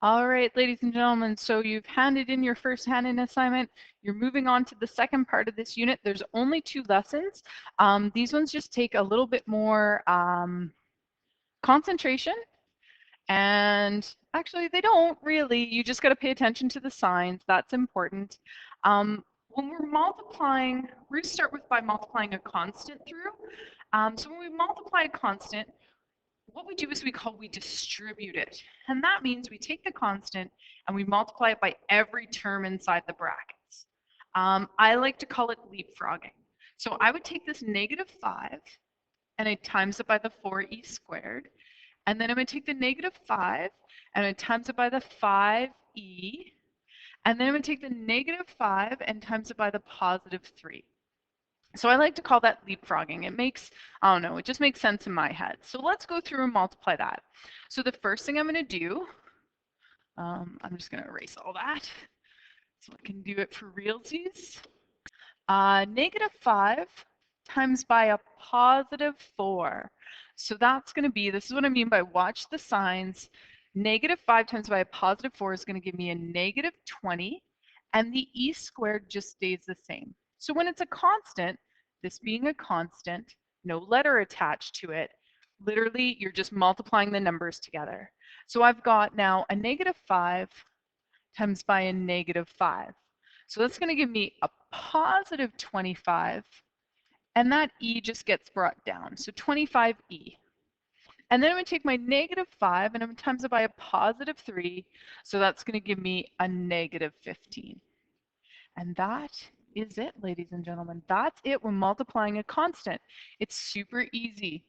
All right, ladies and gentlemen, so you've handed in your first hand-in assignment. You're moving on to the second part of this unit. There's only 2 lessons. These ones just take a little bit more concentration, and actually they don't really. You just got to pay attention to the signs. That's important. When we're multiplying, we're going to start with by multiplying a constant through. So when we multiply a constant, what we do is we distribute it. And that means we take the constant and we multiply it by every term inside the brackets. I like to call it leapfrogging. So I would take this -5 and I times it by the 4e squared. And then I'm going to take the -5 and I times it by the 5e. And then I'm going to take the -5 and times it by the +3. So I like to call that leapfrogging. It makes, I don't know, it just makes sense in my head. So let's go through and multiply that. So the first thing I'm going to do, I'm just going to erase all that so I can do it for realsies. -5 times by a +4. So that's going to be, this is what I mean by watch the signs. -5 times by a +4 is going to give me a -20, and the e squared just stays the same. So when it's a constant, this being a constant, no letter attached to it, literally you're just multiplying the numbers together. So I've got now a -5 times by a -5. So that's going to give me a +25, and that e just gets brought down. So 25e. And then I'm going to take my -5 and I'm going to times it by a +3. So that's going to give me a -15. And that is it, ladies and gentlemen. That's it. We're multiplying a constant. It's super easy.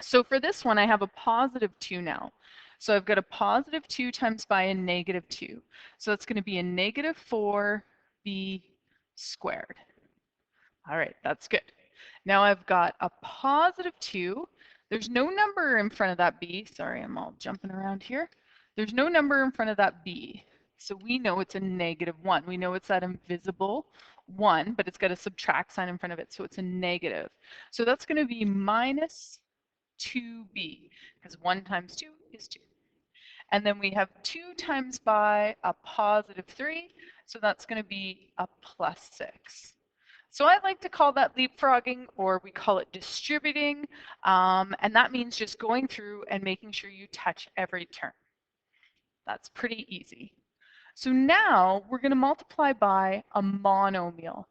So for this one, I have a +2 now. So I've got a +2 times by a -2. So that's going to be a -4b squared. All right, that's good. Now I've got a +2. There's no number in front of that b. Sorry, I'm all jumping around here. There's no number in front of that b. So we know it's a -1. We know it's that invisible 1, but it's got a subtract sign in front of it, so it's a negative. So that's going to be minus 2b, because 1 times 2 is 2. And then we have 2 times by a +3, so that's going to be a +6. So I like to call that leapfrogging, or we call it distributing, and that means just going through and making sure you touch every term. That's pretty easy. So now we're going to multiply by a monomial.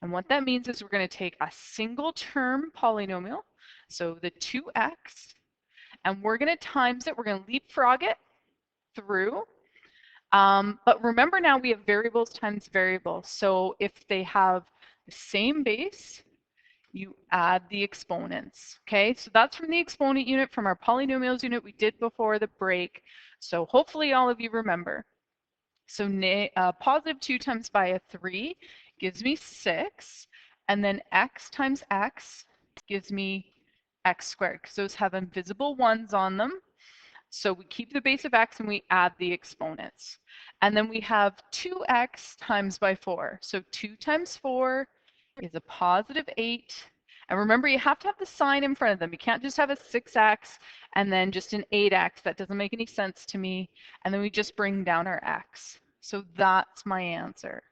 And what that means is we're going to take a single term polynomial, so the 2x, and we're going to times it. We're going to leapfrog it through. But remember now we have variables times variables. So if they have the same base, you add the exponents. Okay, so that's from the exponent unit, from our polynomials unit we did before the break. So hopefully all of you remember. So +2 times by a 3 gives me 6, and then x times x gives me x squared, because those have invisible 1s on them. So we keep the base of x and we add the exponents. And then we have 2x times by 4. So 2 times 4 is a +8. And remember, you have to have the sign in front of them. You can't just have a 6x and then just an 8x. That doesn't make any sense to me. And then we just bring down our x. So that's my answer.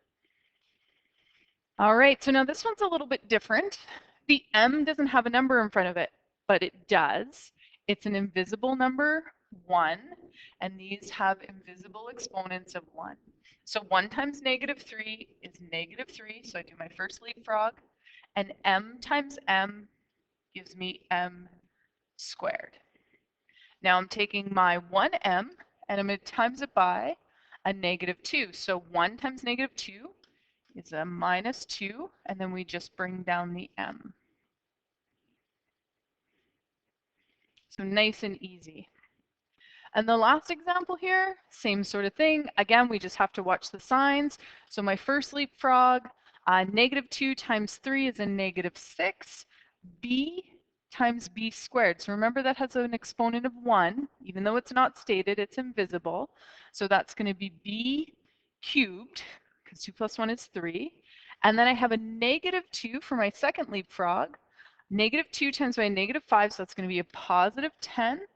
All right, so now this one's a little bit different. The m doesn't have a number in front of it, but it does. It's an invisible number, 1, and these have invisible exponents of 1. So 1 times -3 is -3, so I do my first leapfrog. And m times m gives me m squared. Now I'm taking my 1m and I'm going to times it by a -2. So 1 times -2 is a -2, and then we just bring down the m. So nice and easy. And the last example here, same sort of thing. Again, we just have to watch the signs. So my first leapfrog, -2 times 3 is a -6. b times b squared. So remember that has an exponent of 1. Even though it's not stated, it's invisible. So that's going to be b cubed, because 2 plus 1 is 3. And then I have a -2 for my second leapfrog. -2 times by -5, so that's going to be a +10.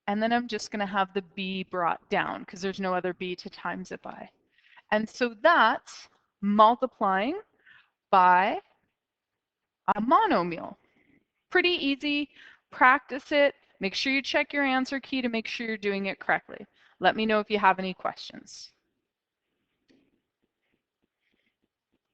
and then I'm just going to have the b brought down because there's no other b to times it by. And so that's multiplying by a monomial. Pretty easy. Practice it. Make sure you check your answer key to make sure you're doing it correctly. Let me know if you have any questions.